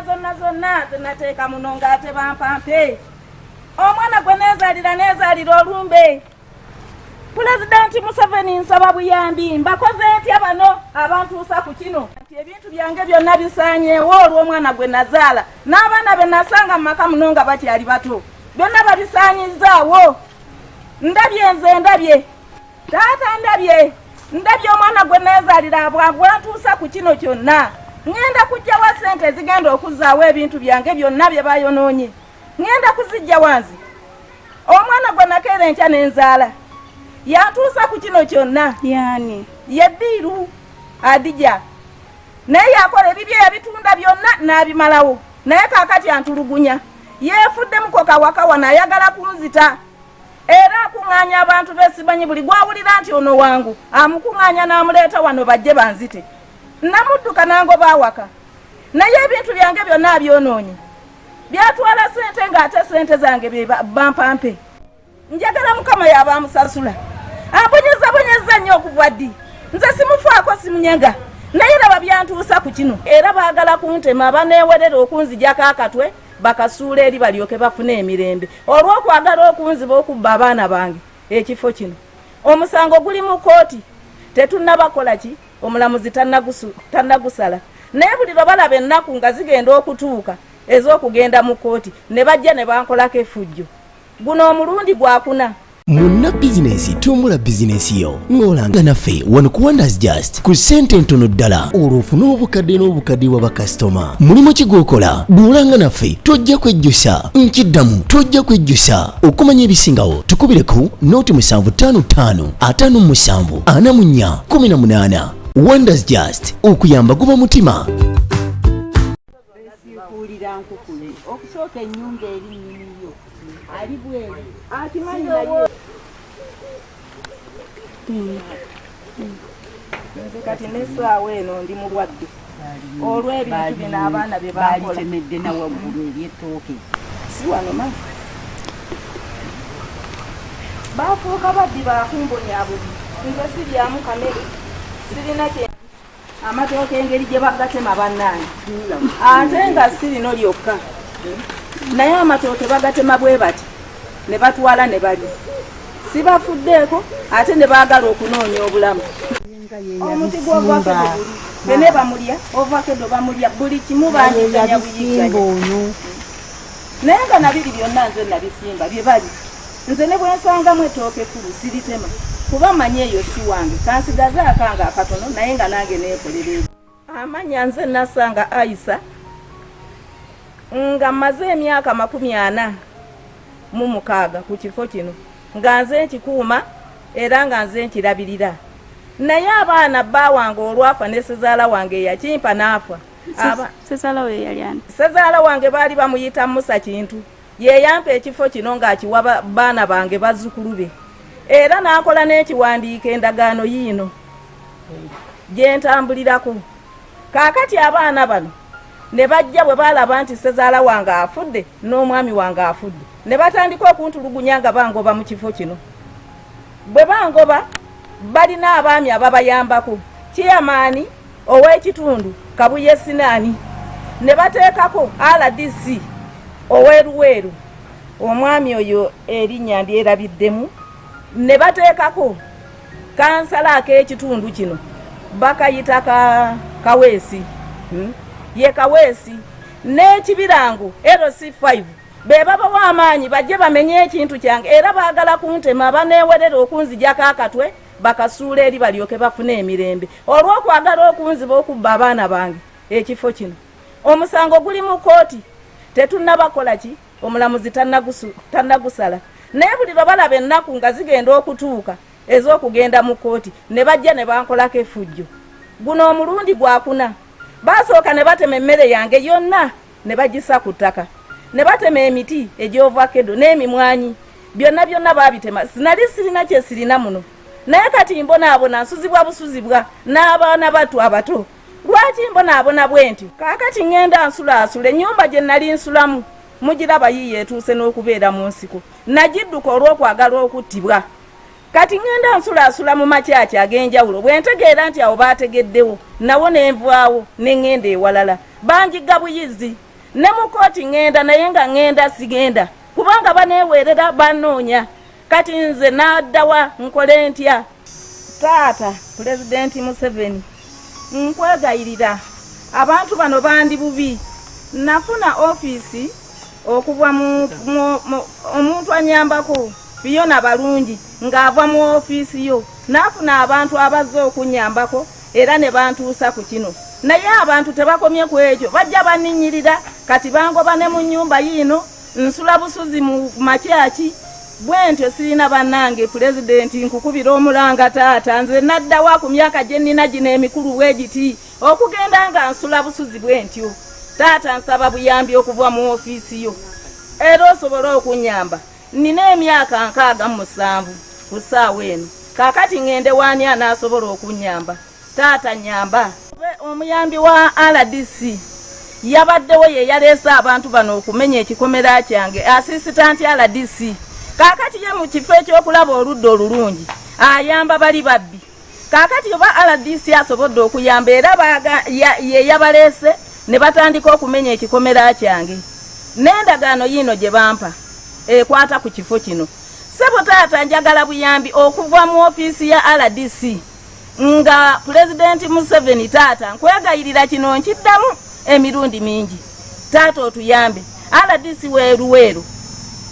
zonna zenateeka muno ng'ate bampampe. Omwana gwe neezaalira olumbe. Pulezidenti Museveni nsaba buyambi mbakoze ntya bano abantuusa ku kino nti ebintu byange byonna bisaanyeewo olw'omwana gwe nazaala n'abaana be nasanga mu maka muno nga bakyali bato byonna babisaanyizaawo. Ndabye taata ndabye omwana gwe neezaalira bwantuusa ku kino kyonna. Ngenda kujjawa ssente ezigenda okuzzaawo ebintu byange byonna bye bayonoonye. Ngenda kuzijja wanzi. Omwana gwe nakeera enkya n'enzaala yantuusa ku kino kyonna. Yani Yeddiiru Adija naye yakola ebibye yabitunda byonna n'abimalawo naye kaakati antulugunya yeefuddemuko kawakawana ayagala kunzita era akuŋŋaanya abantu beesimanyi buli gwawulira nti ono wangu amukuŋŋaanya n'amuleeta wano bajje banzite. Namudduka nangoba awaka naye ebintu byange byonna abyonoonye byatwala ssente ng'ate ssente zange bampampe. Njagala Mukama y'abaamusasula abonyeza nnyo okuva ddi nze simufaako simunyaga naye laba byantuusa ku kino era baagala kuntema abaneewerera okunzijako akatwe bakasuula eri balyoke bafune emirembe olw'okwagala okunziba okubba abaana bange ekifo kino. Omusango guli mu kooti tetunnabakola ki omulamuzi tannagusala naye buli lwe balaba ennaku nga zigenda okutuuka ez'okugenda mu kooti ne bajja ne bankolako effujjo. Guno omulundi gwakuna. Munna bizinesi tumbula bizinesi yo ng'olanga naffe wano ku Wonders Just ku ssente ntono ddala olw'ofuna obukadde n'obukadde wa bakasitoma. Mulimu ki gw'okola bw'olanga naffe tojja kwejjusa nkiddamu tojja kwejjusa. Okumanya ebisingawo tukubire ku nooti 755 57 44 18. Wonders Just okuyamba guba mutima. okusooka ennyumba eri nnyiniyo ali bweri akimanyi naye nze kati n'essaawa eno ndi mulwadde olw'ebintu bino abaana bye bakola temedde na waggulu ery'ettooke si wano ma bafuuka baddi bakumbonyaabubi nze siryamu kamere sirina kye amatooke engeri gye bagatema bannange ate nga sirino lyokka naye amatooke bagatema bwe bati ne batwala ne bali sibafuddeeko ate ne baagala okunoonya obulamu. Omuti gw'ovakedo buli bene bamulya ovakedo bamulya buli kimu banjiganya buyiganya naye nga nabiri byonna nze nabisimba bye bali nze ne bwensangamu ettooke kulu siritema kuba manyi eyo si wange kansigaze akanga akatono naye nga nange neekolera. Amanya nze nasanga Aisa nga mmaze emyaka 46 ku kifo kino nga nze nkikuuma era nga nze nkirabirira naye abaana bba wange olwafa ne sezaala wange yakimpa n'afa. Sezaala wange baali bamuyita Musa Kintu ye yampa ekifo kino ng'akiwa baana bange bazzukulu be era n'akola n'ekiwandiika endagaano yiino gye ntambulirako. Kaakati abaana bano ne bajja bwe baalaba nti sezaala wange afudde n'omwami wange afudde ne batandika okuntulugunya nga bangoba mu kifo kino. Bwe bangoba balina abaami ababayambako Chairman ow'ekitundu Kabuye Sinaani ne bateekako RDC oweruweru omwami oyo erinnya ndyerabiddemu ne bateekako kansala ak'ekitundu kino bakayita Kaweesi ye Kaweesi n'ekibirango LC5 be babawa amaanyi bajje bamenye ekintu kyange era baagala kuntema abaneewerera okunzijako akatwe bakasuula eri balyoke bafune emirembe olw'okwagala okunziba okubba abaana bange ekifo kino. Omusango guli mu kooti tetunnabakola ki omulamuzi tannagusala naye buli lwe balaba ennaku nga zigenda okutuuka ez'okugenda mu kooti ne bajja ne bankolako effujjo. Guno omulundi gwakuna. Basooka ne batema emmere yange yonna ne bagisa ku ttaka ne batema emiti egy'ovakedo n'emimwanyi byonna baabitema. Sinali sirina kye sirina muno naye kati mbonaabona nsuzibwa busuzibwa n'abaana batu abato. Lwaki mbonaabona bwe ntyo? Kaakati ngenda nsulaasula ennyumba gye nali nsulamu mugiraba yiye etuuse n'okubeera mu nsiko nagidduka olw'okwagala okuttibwa. Kati ngenda nsulaasula mu makyaki ag'enjawulo bwe ntegeera nti awo baategeddewo nawo ne nvaawo ne ngenda ewalala banjigga buyizi ne mu kooti ngenda naye nga ngenda sigenda kubanga baneewerera banoonya kati nze naddawa nkole ntya. Taata Pulezidenti Museveni nkwegayirira abantu bano bandi bubi. Nafuna ofiisi okuva mu omuntu anyambako Fiona Balungi ng'ava mu ofiisi yo nafuna abantu abazze okunyambako era ne bantuusa ku kino naye abantu tebakomye ku ekyo bajja baninnyirira kati bangoba ne mu nnyumba yiino nsula busuzi mu makyaki bwentyo sirina bannange. Pulezidenti nkukubira omulanga taata nze naddawa ku myaka gye nnina gino emikulu bwegiti okugenda nga nsula busuzi bwentyo. Taata nsaba buyambi okuva mu ofiisi yo era osobole okunyamba. Nina emyaka 67 ku ssaawa eno kaakati ngende waani anaasobola okunyamba. Taata nyamba. Omuyambi wa RDC yabaddewo ye yaleese abantu bano okumenya ekikomera kyange asisitanti RDC kaakati ye mu kifo ekyokulaba oludda olulungi ayamba bali babbi. Kaakati oba RDC asobodde okuyamba era ye yabaleese ne batandika okumenya ekikomera kyange n'endagaano yiino gye bampa ekwata ku kifo kino. Sebo taata njagala buyambi okuva mu ofiisi ya RDC nga Pulezidenti Museveni taata nkwegayirira kino nkiddamu emirundi mingi. Taata otuyambe. RDC weeruweeru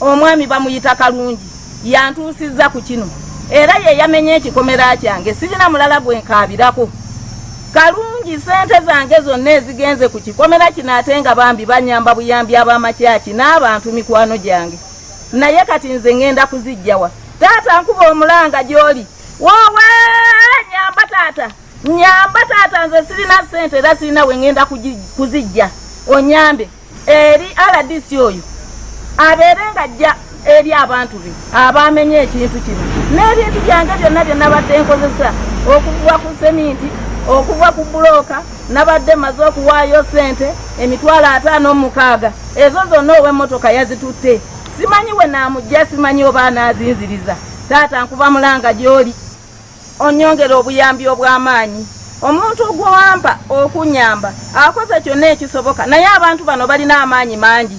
omwami bamuyita Kalungi yantuusizza ku kino era ye yamenye ekikomera kyange sirina mulala gwe nkaabirako. Kalungi sente zange zonna ezigenze ku kikomera kino ate nga bambi banyamba buyambi ab'amakyaki n'abantu mikwano gyange naye kati nze ngenda kuzijjawa. Taata nkuba omulanga gy'oli wowe nyamba taata nyamba taata nze sirina sente era sirina we ngenda kuzijja onyambe eri RDC oyo abeere nga ajja eri abantu be abamenye ekintu kino n'ebintu byange byonna bye nabadde nkozesa okuva ku seminti okuva ku buloka nabadde maze okuwaayo sente emitwalo 56 ezo zonna ow'emmotoka yazitutte simanyi we naamujja simanyi oba anaazinziriza. Taata nkuba mulanga gy'oli onyongera obuyambi obw'amaanyi. Omuntu ogwampa okunyamba akoze kyonna ekisoboka naye abantu bano balina amaanyi mangi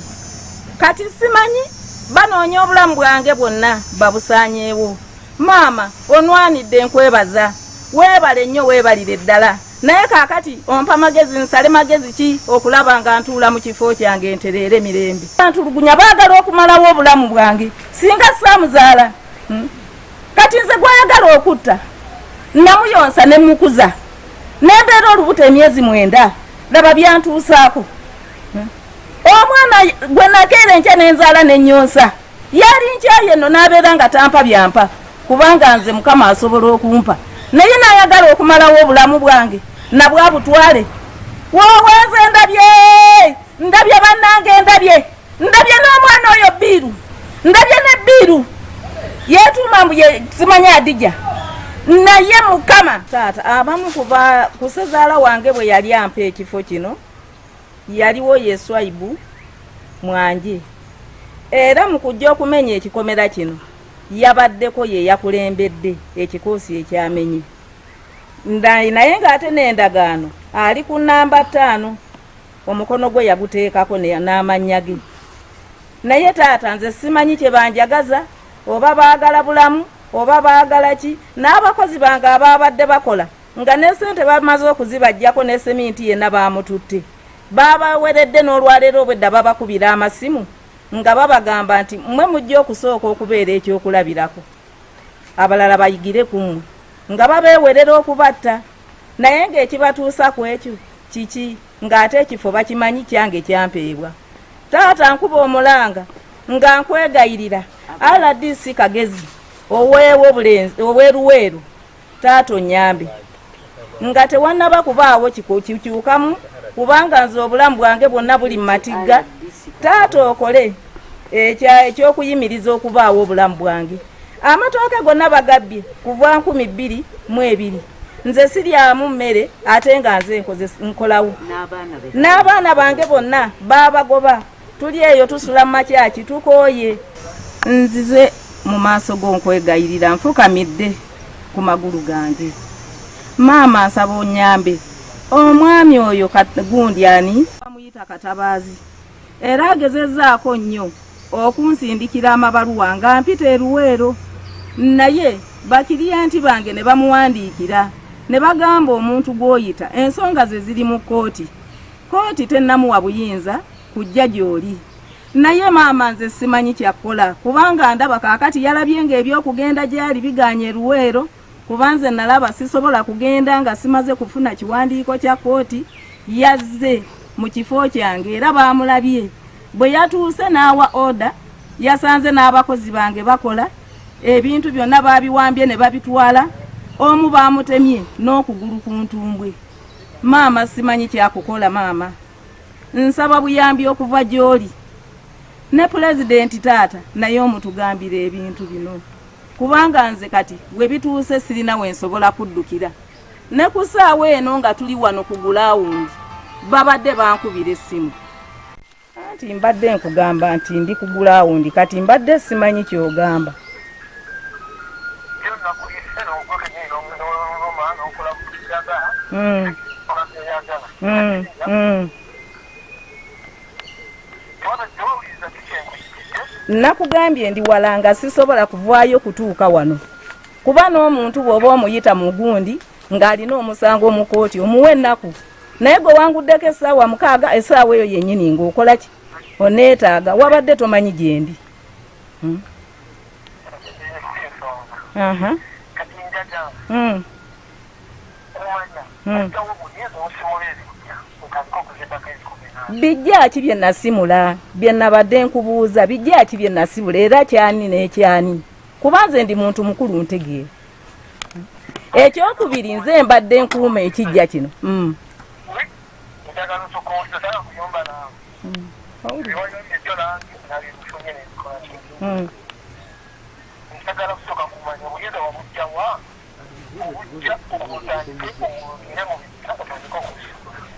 kati simanyi banoonya obulamu bwange bwonna babusaanyeewo. Maama onwanidde nkwebaza weebale nnyo weebalire ddala naye kaakati ompa magezi nsale magezi ki okulaba nga ntuula mu kifo kyange ntereere mirembe. Ntulugunya baagala okumalawo obulamu bwange singa saamuzaala kati nze gwayagala okutta namuyonsa ne mukuza nembeera olubuto emyezi 9 laba byantuusaako. Omwana gwe nakeera enkya n'enzaala n'ennyonsa yali nkya yenno n'abeera nga tampa byampa kubanga nze Mukama asobola okumpa naye naayagala okumalawo obulamu bwange nabwa butwale. Wowe nze ndabye bannange ndabye n'omwana oyo Bbiiru ndabye ne Bbiiru yeetuuma mbu simanyi Adija naye Mukama. Taata abamu kuva kusezaala wange bwe yali ampa ekifo kino yaliwo Yeswaibu Mwanje era mu kujja okumenya ekikomera kino yabaddeko ye yakulembedde ekikoosi ekyamenye naye ng'ate n'endagaano ali ku namba 5 omukono gwe yaguteekako n'amannya ge. Naye taata nze simanyi kye banjagaza oba baagala bulamu oba baagala ki n'abakozi bange ababadde bakola nga ne sente bamaze okuzibajjako ne seminti yenna baamututte babaweredde n'olwaleero obwedda babakubira amasimu nga babagamba nti mmwe mujja okusooka okubeera ekyokulabirako abalala bayigire ku mmwe nga babeewerera okubatta naye ng'ekibatuusa ku ekyo kiki ng'ate ekifo bakimanyi kyange kyampeebwa. Taata nkuba omulanga nga nkwegayirira RDC Kagezi oweeruweeru taata onyambe nga tewannaba kubaawo kikyukamu kubanga nze obulamu bwange bwonna buli mu matigga. Taata okole ekyokuyimiriza okubaawo obulamu bwange. Amatooke gonna bagabbye kuva 2022 nze siryamu mmere ate nga nze nkolawo n'abaana bange bonna baabagoba tuli eyo tusula mu makyaki tukooye. Nzize mu maaso go nkwegayirira nfukamidde ku magulu gange. Maama nsaba onyambe omwami oyo gundi ani bamuyita Katabaazi era agezezzaako nnyo okunsindikira amabaluwa nga mpita e Luweero, naye bakiriyenti bange ne bamuwandiikira ne bagamba omuntu gw'oyita ensonga ze ziri mu kkooti tennamuwa buyinza kujja gy'oli. Naye maama nze simanyi kyakkola kubanga ndaba kaakati yalabye ng'ebyokugenda gyali biganye e Luweero, kuba nze nalaba sisobola kugenda nga simaze kufuna kiwandiiko kya kkooti. Yazze mu kifo kyange era baamulabye. Bwe yatuuse n'awa oda yasanze n'abakozi bange bakola ebintu byonna baabiwambye ne babitwala, omu baamutemye n'okugulu ku ntumbwe. Maama simanyi kyakukola maama, nsaba buyambi okuva gy'oli ne pulezidenti taata naye omutugambira ebintu bino, kubanga nze kati we bituuse sirina we nsobola kuddukira. Ne ku ssaawa eno nga tuli wano ku gulawundi babadde bankubira essimu, anti mbadde nkugamba nti ndi ku gulawundi kati mbadde simanyi kyogamba. Nakugambye ndi wala nga sisobola kuvaayo kutuuka wano, kuba n'omuntu bw'oba omuyita mu gundi ng'alina omusango mu kkooti omuwe ennaku, naye gwe wanguddeko essaawa 6 essaawa eyo yennyini ng'okola ki? Oneetaaga, wabadde tomanyi gye ndi. Bijja ki bye nasimula, bye nabadde nkubuuza, bijja ki bye nasibula era kyani n'ekyani? Kuba nze ndi muntu mukulu ntegeera. Ekyokubiri nze mbadde nkuuma ekijja kino.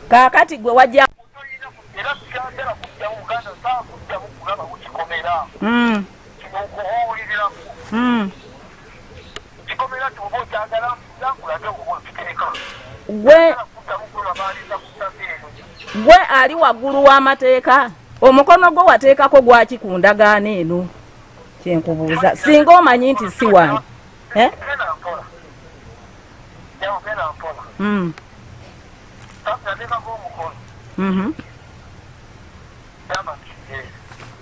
Kaakati gwe wajja gwe ali waggulu w'amateeka, omukono gwo wateekako gwaki ku ndagaano eno? Kyenkubuuza singa omanyi nti si wange.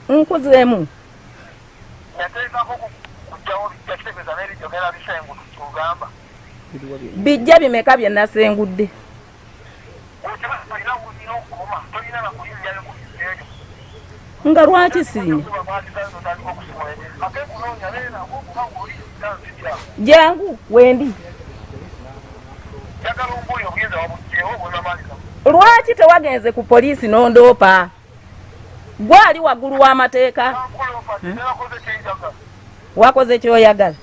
Nkuzeemu bijja bimeka bye nasengudde? Nga lwaki sirina? Jangu wendi. Lwaki tewagenze ku poliisi n'ondoopa? Gwali waggulu w'amateeka. Wakoze ky'oyagala,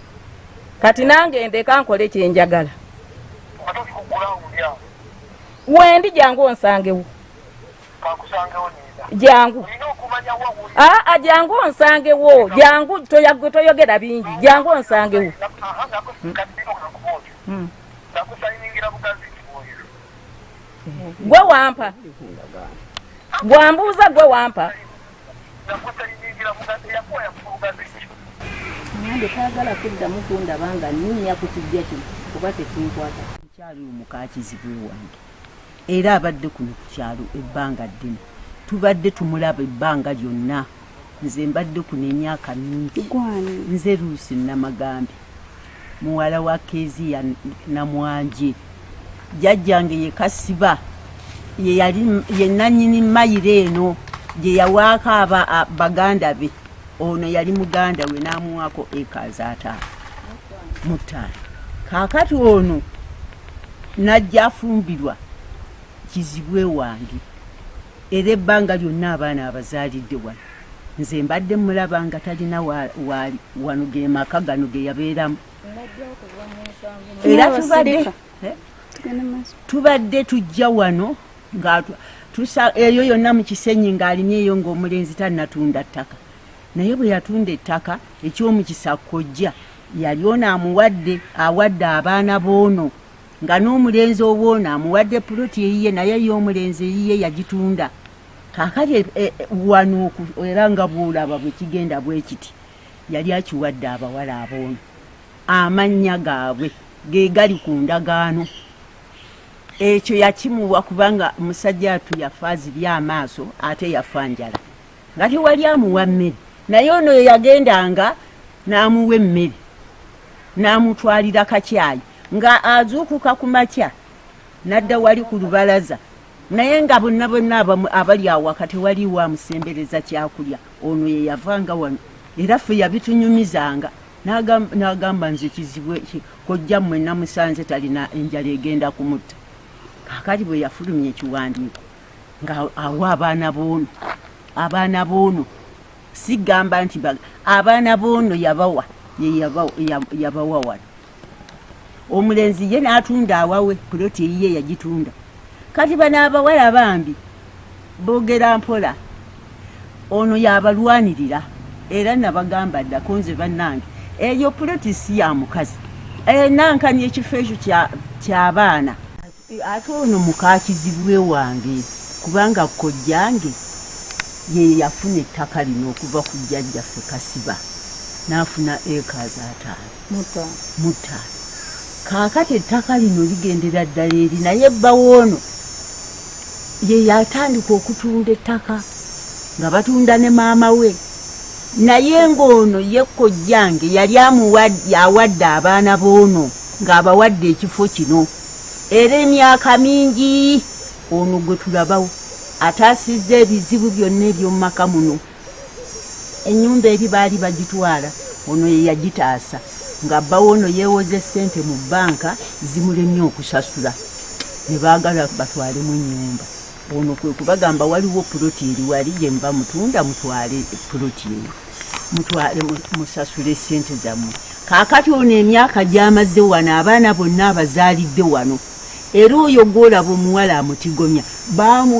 kati nange ndeka nkole kyenjagala. Wendi jangu onsangewo. Jangu. Jangu onsangewo. Jangu toyogera bingi. Jangu onsangewo. Gwe wampa. Gwambuuza gwe wampa. Nange kaagala kuddamu kundabanga nninya ku kijja kino kuba tekinkwata. Kyali omukakizibwe wange era abadde kuno ku kyalo ebbanga ddene, tubadde tumulaba ebbanga lyonna. Nze mbadde kuno emyaka mingi. Nze Luusi Namagambi, muwala wa Keeziya Namwanje. Jjajjange ye Kasiba ye nannyini mayiro eno gye yawaako baganda be. Ono yali muganda we n'amuwaako ekazi 5 mu ttaano. Kaakati ono najja afumbirwa kizibwe wange era ebbanga lyonna abaana abazaalidde wano. Nze mbadde mulaba nga talina wano ge maka gano ge yabeeramu. Era tubadde tujja wano nga eyo yonna mu Kisenyi ng'alimye eyo ng'omulenzi tannatunda ttaka. Naye bwe yatunda ettaka eky'omukisa kkojja yali ono awadde abaana b'ono, nga n'omulenzi obwono amuwadde puloti eyiye, naye y'omulenzi eyiye yagitunda. kakati wano era nga bwolaba bwe kigenda bwe kiti yali akiwadde abawala aboono amannya gaabwe ge gali ku ndagaano. Ekyo yakimuwa kubanga musajja atu yafa azibye amaaso ate yafa njala nga tewali amuwa mmere, naye ono yagendanga n'amuwa emmere n'amutwalira kakyayi nga azuukuka ku makya n'adda wali ku lubalaza, naye nga bonna abali awaka tewaliwo amusembereza kyakulya. Ono ye yavanga wano era ffe yabitunyumizanga n'agamba nze kizibu kojja mmwe namusanze talina enjala egenda kumutta. Kakati bwe yafulumya ekiwandiiko nga awa abaana boono sigamba nti abaana boono yabawa wano. Omulenzi ye n'atunda awawe puloti eyiye yagitunda. Kati bano abawala bambi boogera mpola, ono yabalwanirira era nabagamba ddako nze bannange eyo puloti si ya mukazi, nankani ekifo ekyo ky'abaana. Ate ono mukakizibwe wange kubanga kojjange ye yafuna ettaka lino okuva ku jjajjaffe Kasiba n'afuna acres 5 mutaano. Kaakati ettaka lino ligendera ddala eri, naye bawoono ye yatandika okutunda ettaka nga batunda ne maama we, naye ng'ono ye kojjange yali yawadde abaana boono ng'abawadde ekifo kino. Era emyaka mingi ono gwe tulabawo ataasizza ebizibu byonna eby'omu maka muno. Ennyumba eri baali bagitwala, ono ye yagitaasa nga bbawo ono yeewoze ssente mu bbanka zimulemye okusasula, ne baagala batwalemu ennyumba. Ono kwe kubagamba waliwo puloti eri wali gye mba mutunda, mutwale puloti eyo mutwale musasule ssente zammwe. Kaakati ono emyaka gy'amaze wano, abaana bonna abazaalidde wano. Era oyo gw'olaba omuwala amutigomya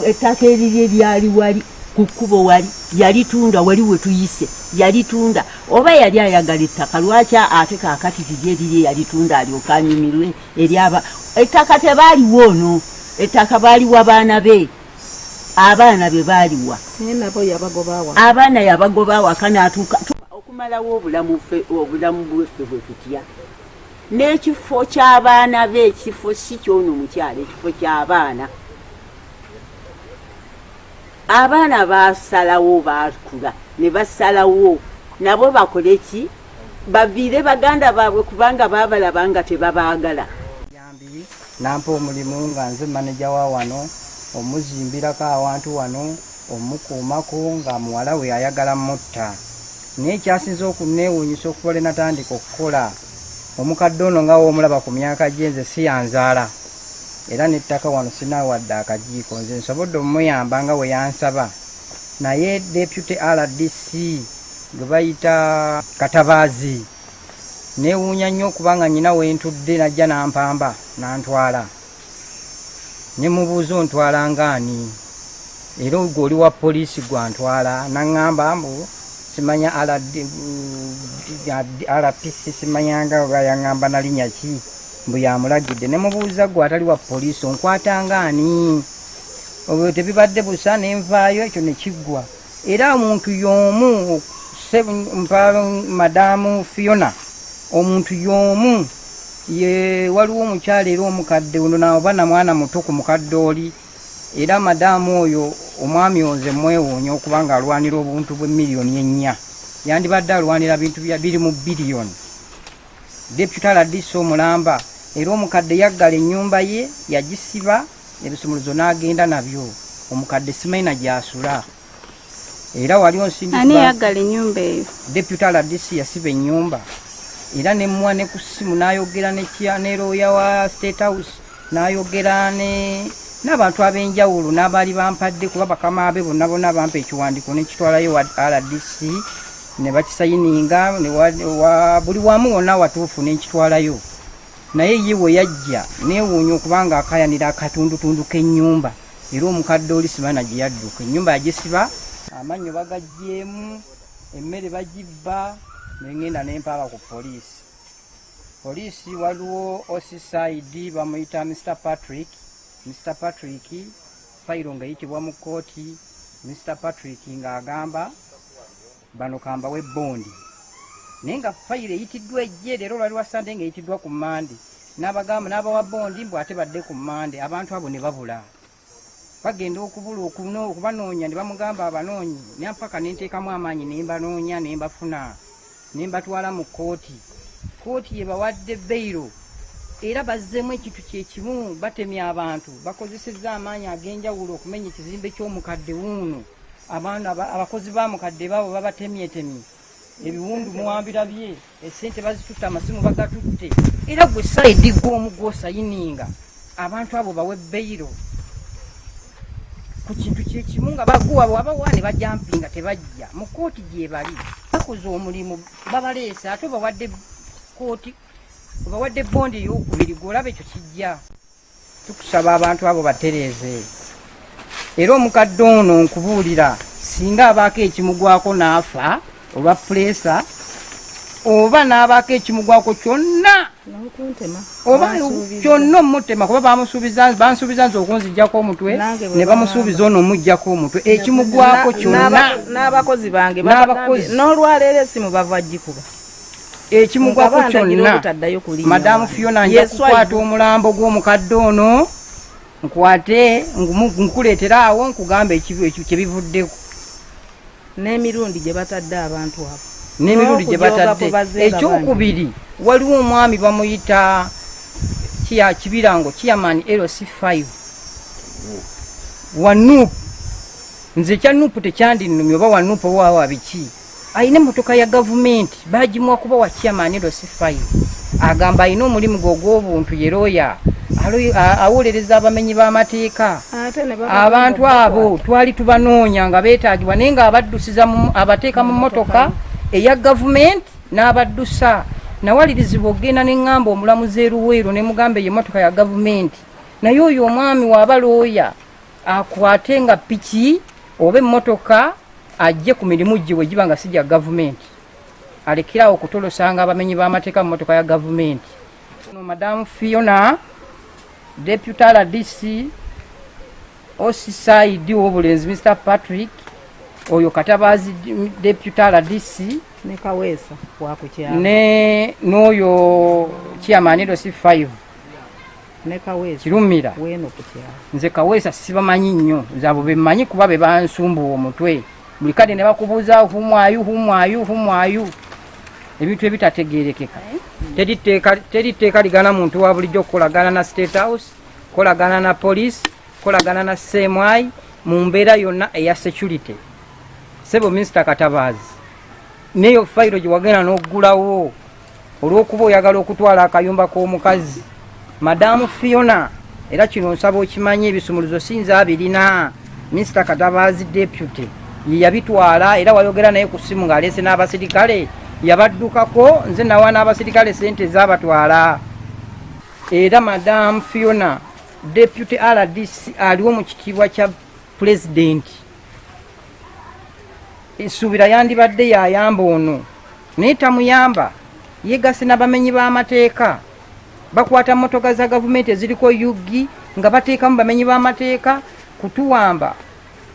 ettaka eriri eryali wali ku kkubo wali yalitunda, wali we tuyise yalitunda. Oba yali ayagala ettaka, lwaki ate kaakati tiri eriri yalitunda alyoka anyumirwe eryaba ettaka tebaaliwo ono, ettaka baaliwa baana be, abaana be baaliwa, abaana yabagoba awaka n'atuuka okumalawo obulamu bweffe bwe tutya. N'ekifo ky'abaana be, ekifo si kyono mukyala, ekifo ky'abaana. Abaana basalawo, bakula ne basalawo nabo bakole ki, baviire baganda baabwe kubanga baabalaba nga tebabaagala. Yambi nampa omulimu nga nze maneja wa wano, omuzimbirako awantu wano, omukuumako nga muwala we ayagala mutta. Naye ekyasinze okunneewuunyisa okukola natandika okukola, omukadde ono nga woomulaba ku myaka gye nze si yanzaala era n'ettaka wano sinaawadde akajiiko, nze nsobodde omuyamba nga we yansaba. Naye deputy RDC gwe bayita Katabaazi neewuunya nnyo okubanga nnyina wentudde najja nampamba nantwala, ne mubuuza ontwala ngaani, era ogwo oli wa poliisi gwantwala, naŋŋamba mbu simanya RPC simanyanga yaŋŋamba nalinnya ki mbu yamulagidde. Ne mubuuza gwe atali wa poliisi onkwata ngaani, obwo tebibadde busa nenvaayo, ekyo ne kiggwa. Era omuntu y'omu Madamu Fiona, omuntu y'omu ye waliwo omukyala era omukadde ono naoba na mwana muto ku mukadde oli, era madamu oyo omwami oze mwewuunya okubanga alwanira obuntu bwe $4 million, yandibadde alwanira bintu biri mu biliyoni. Deputy RDC omulamba era omukadde yaggala ennyumba ye yagisiba, ebisumuluzo n'agenda nabyo. Omukadde simaina gy'asula. Era wali onsindika ani yaggala ennyumba eyo? Deputy RDC yasiba ennyumba, era ne mwa ne ku ssimu n'ayogera ne looya wa State House, n'ayogera n'abantu ab'enjawulo n'abaali bampadde kuba bakama be bonna bampa ekiwandiiko n'ekitwalayo wa RDC ne bakisayininga buli wamu wonna watuufu n'ekitwalayo. Naye ye we yajja neewuunya okubanga akayanira akatundutundu k'ennyumba, era omukadde oli simana gye yadduka. Ennyumba yagisiba, amannyo bagaggyemu, emmere bagibba, nengenda nempaaba ku poliisi. Poliisi waliwo osiside bamuyita Mr. Patrick, fayiro nga yitibwa mu kooti Mr. Patrick ng'agamba bano kambawe bondi naye nga fayiro eyitiddwa ejje leero lwali wa Sande ng'eyitiddwa ku Mande n'abagamba n'abawa bondi mbw ate badde ku Mande abantu abo ne babula bagenda okubula okubanoonya ne bamugamba abanoonyi nampaka nenteekamu amaanyi ne mbanoonya ne mbafuna ne mbatwala mu kooti ye bawadde beyiro era bazzeemu ekintu kyekimu batemya abantu bakozesezza amaanyi ag'enjawulo okumenya ekizimbe ky'omukadde wuuno abakozi ba mukadde baabo babatemyetemye ebiwundu muwambira bye esente bazitutte amasimu bagatutte era gwe sayidi gw'omugosayininga abantu abo bawe beyiro ku kintu kyekimu nga baguwa wabawa ne bajampinga tebajja mu kooti gye bali bakoze omulimu babaleese ate bawadde kooti bawadde bondi ey'okubiri gwolaba ekyo kijja tukusaba abantu abo batereeze era omukadde ono nkubuulira singa abaako ekimugwako n'afa olwa pulesa oba n'abaako ekimugwako kyonna oba kyonna omutema kuba bansuubiza nze okunzijjako omutwe ne bamusuubiza ono omuggjako omutwe ekimugwako kyonna n'abakozi bange n'olwaleero essimu bava gikuba ekimugwako kyonna madamu Fiona nja kukwata omulambo gw'omukadde ono nkwate nkuleetera awo nkugamba kyebivuddeko n'emirundi gye batadde abantu abo n'emirundi gye batadde ekyokubiri waliwo omwami bamuyita kibirango chairman LC5 wanupu nze kya nupu tekyandinumye oba wanupu oba wawa biki ayina emmotoka ya gavumenti bagimuwa kuba wa chairman LC5 agamba ayina omulimu gwe ogw'obuntu yeroya awolereza abamenyi b'amateeka abantu abo twali tubanoonya nga beetaagibwa naye nga abaddusiza abateeka mu mmotoka eya gavumenti n'abaddusa nawalirizibwa okgenda neŋŋamba omulamuzi eruweero ne mugamba eyo emmotoka ya gavumenti naye oyo omwami waaba looya akwate nga piki oba emmotoka ajje ku mirimu gye bwe giba nga si gya gavumenti alekerawo okutolosanga abamenyi b'amateeka mu mmotoka ya gavumenti. Madamu Fiona Deputy RDC Osisaidi w'obulenzi Mr. Patrick oyo Katabazi Deputy RDC ne Kaweesa wakukyalo n'oyo Chairman LC5 ne Kaweesa Kirumira weno kukyalo nze Kaweesa sibamanyi nnyo nzabo bemanyi kuba be bansumbu omutwe buli kade ne bakubuuza humwayu ebintu ebitategeerekeka teri tteeka ligana muntu wa bulijjo okukolagana na State House, kolagana na police, kolagana na CMI mu mbeera yonna eya security. Sebo Mr. Katabazi neyo fayiro gye wagenda n'oggulawo olw'okuba oyagala okutwala akayumba k'omukazi Madamu Fiona era kino nsaba okimanyi ebisumuluzo sinza abirina Mr. Katabazi Deputy ye yabitwala era wayogera naye ku ssimu ng'aleese n'abasirikale yabaddukako nze nawa n'abasirikale sente z'abatwala era Madamu Fiona Deputy RDC aliwo mu kitiibwa kya Pulezidenti essuubira yandibadde yayamba ono naye tamuyamba yegase n'abamenyi b'amateeka bakwata mmotoka za gavumenti eziriko yugi nga bateekamu bamenyi b'amateeka kutuwamba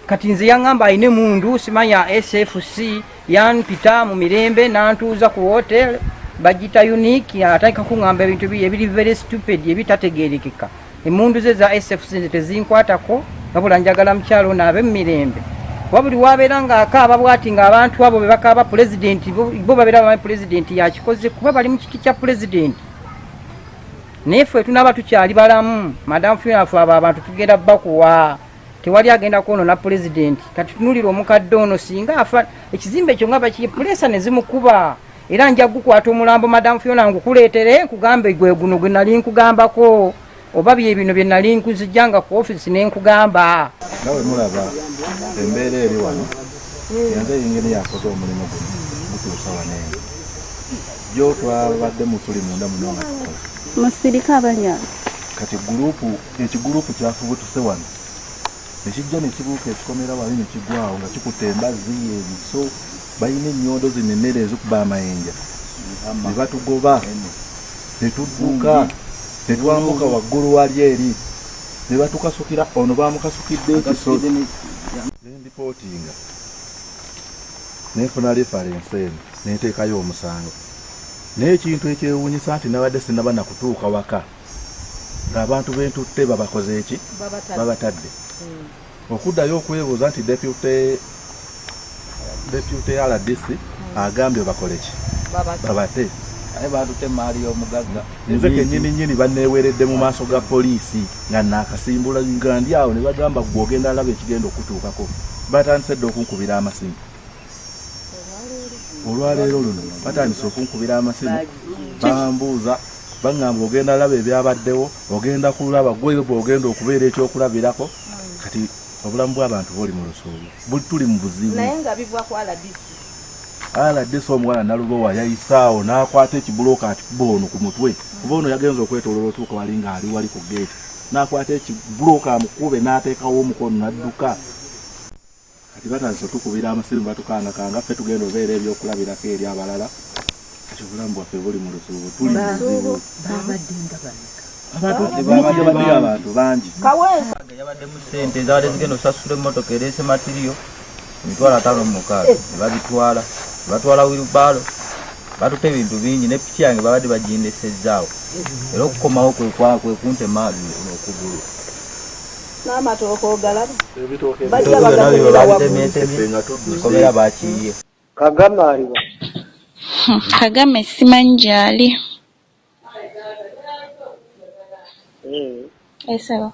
kati nze yaŋŋamba ayine mundu simanya SFC yanpita mu mirembe n'antuuza ku hotel bagita unique atandika kuŋŋamba ebintu ebiri very stupid ebitategeerekeka emundu ze za SFC tezinkwatako wabula njagala mukyalo naabe mu mirembe wabuli wabeera ng'akaaba bwati ng'abantu abo be bakaaba pulezidenti bo babeera bamanyi pulezidenti yakikoze kuba bali mu kiti kya pulezidenti naye ffe tunaaba tukyali balamu Madamu Fiona ffe abo abantu tugenda bakuwa tewali agenda kwonoona pulezidenti kati tunulira omukadde ono singa afa ekizimbe ekyo nga bakiye pulesa ne zimukuba era nja gukwata omulambo Madamu Fiona ngukuleetere nkugambe gwe guno gwe nali nkugambako oba bye bino bye nali nkuzijjanga ku ofisi ne nkugamba nawe mulaba embeera eri wano yanze yingeri yakoze omulimu guno gutuusa wanenga gyo twabadde mutuli munda muno nga tukola musirika abalya kati ekigurupu kyafubutuse wano nekijja nekibuuka ekikomera wali nekigwawo nga kikuta embazzi ebiso balina ennyondo zinenere ezikuba amayinja ne batugoba netudduka netwambuka waggulu wali eri ne batukasukira ono bamukasukidde ekiso ndipootinga nefuna reference eno neteekayo omusango naye ekintu ekyewuunyisa nti nabadde sinaba nakutuuka waka ng'abantu bentutte babakoze eki babatadde okuddayo okwebuuza nti deputy RDC agambye bakole ki babate aye batutte maali y'omugagga nze kennyini banneeweredde mu maaso ga poliisi nga naakasimbula nga ndi awo ne bagamba gw'ogenda alaba ekigenda okutuukako batandise dde okunkubira amasimu olwaleero luno batandise okunkubira amasimu bambuuza baŋŋamba ogenda alaba ebyabaddewo ogenda kulaba gwe bw'ogenda okubeera ekyokulabirako kati obulamu bw'abantu buli mu lusuubu tuli mu buzibu naye nga biva ku RDC omuwala Nalubowa yayisaawo n'akwata ekibulooka atiba ono ku mutwe kuba ono yagenza okwetoloola otuuka wali ng'ali wali ku geeti n'akwata ekibulooka amukube n'ateekawo omukono n'adduka kati batandise otukubira amasimu batukangakanga ffe tugenda obeera ebyokulabirako eri abalala kati obulamu bwaffe buli mu lusuubu tuli muzibu abantu bangi yabadde mu ssente ezabadde zigenda osasula emmotoka ereese matiriyo 56,000 babitwala batwala wilbalo batutte ebintu bingi ne piki yange babadde bagindesezaawo era okukomawo kwe kuntema okugulu n'amatooka ogalaba komera bakiye Kagame aliwa Kagame simanyi gy'ali. Esaba.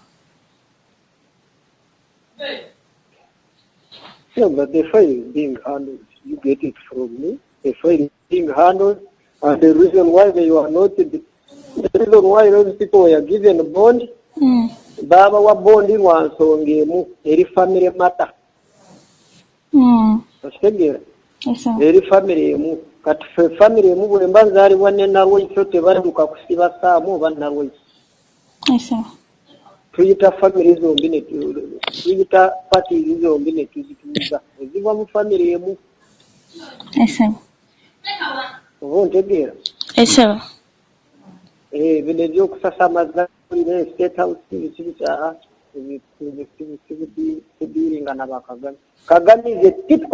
Yeah, but the file is being handled. You get it from me. The file is being handled, and the reason why they were not, the reason why those people were given a bond, baba wa bondi wansongemu eri family matter. Ostegera. Esaba. Eri family emu kati fe family emu bwe mbanzali wanne narwo iso tebaduka kusiba saamu banarwo. Esaba. Tuyita family zombi ne tuyita party zombi ne tuzituza eziva mu family emu. Esaba. Ontegeera. Esaba. Bino ebyokusasamaza ne state house bikibica ebiringa n'abakagame. Kagame is a typical